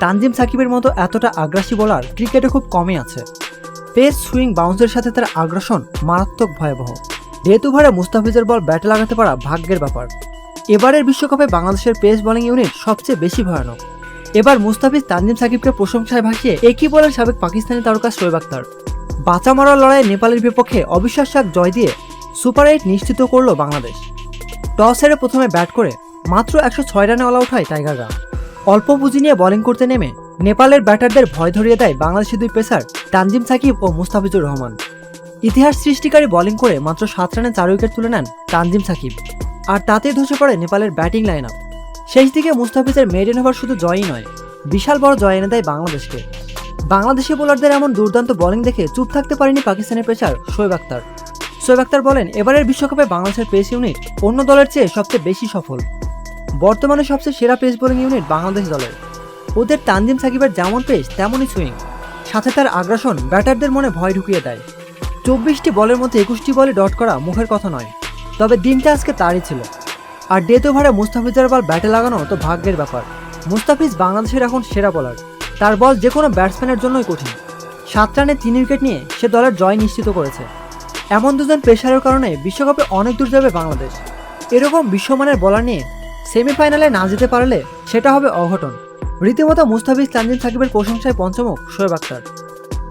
তানজিম সাকিবের মতো এতটা আগ্রাসী বোলার ক্রিকেটে খুব কমই আছে। পেস, সুইং, বাউন্সের সাথে তার আগ্রাসন মারাত্মক ভয়াবহ। ডেথ ওভারে মুস্তাফিজের বল ব্যাটে লাগাতে পারা ভাগ্যের ব্যাপার। এবারের বিশ্বকাপে বাংলাদেশের পেস বোলিং ইউনিট সবচেয়ে বেশি ভয়ানক। এবার মুস্তাফিজ তানজিম সাকিবকে প্রশংসায় ভাসিয়ে একই বলের সাবেক পাকিস্তানি তারকা শোয়েব আখতার। বাঁচা মরার লড়াইয়ে নেপালের বিপক্ষে অবিশ্বাস্য এক জয় দিয়ে সুপার 8 নিশ্চিত করল বাংলাদেশ। টস হেরে প্রথমে ব্যাট করে মাত্র 106 রানে অল আউট হয় টাইগাররা। অল্প পুঁজি নিয়ে বোলিং করতে নেমে নেপালের ব্যাটারদের ভয় ধরিয়ে দেয় বাংলাদেশি দুই পেসার তানজিম সাকিব ও মুস্তাফিজুর রহমান। ইতিহাস সৃষ্টিকারী বোলিং করে মাত্র 7 রানে 4 উইকেট তুলে নেন তানজিম সাকিব, আর তাতেই ধসে পড়ে নেপালের ব্যাটিং লাইন আপ। শেষ দিকে মুস্তাফিজের মেডেন ওভার শুধু জয়ই নয়, বিশাল বড় জয় এনে দেয় বাংলাদেশকে। বাংলাদেশি বোলারদের এমন দুর্দান্ত বোলিং দেখে চুপ থাকতে পারেনি পাকিস্তানের পেসার শোয়েব আখতার। শোয়েব আখতার বলেন, এবারের বিশ্বকাপে বাংলাদেশের পেস ইউনিট অন্য দলের চেয়ে সবচেয়ে বেশি সফল। বর্তমানে সবচেয়ে সেরা পেস বোলিং ইউনিট বাংলাদেশ দলের। ওদের তানজিম সাকিবের যেমন পেস তেমনই সুইং, সাথে তার আগ্রাসন ব্যাটারদের মনে ভয় ঢুকিয়ে দেয়। 24টি বলের মধ্যে 21টি বলে ডট করা মুখের কথা নয়, তবে দিনটা আজকে তারই ছিল। আর ডেথ ওভারে মুস্তাফিজের বল ব্যাটে লাগানো তো ভাগ্যের ব্যাপার। মুস্তাফিজ বাংলাদেশের এখন সেরা বোলার। তার বল যে কোনো ব্যাটসম্যানের জন্যই কঠিন। 7 রানে 3 উইকেট নিয়ে সে দলের জয় নিশ্চিত করেছে। এমন দুজন পেসারের কারণে বিশ্বকাপে অনেক দূর যাবে বাংলাদেশ। এরকম বিশ্বমানের বোলার নিয়ে সেমিফাইনালে না যেতে পারলে সেটা হবে অঘটন। রীতিমতো মুস্তাফিজ তানজিম সাকিবের প্রশংসায় পঞ্চমুখ শোয়েব আখতার।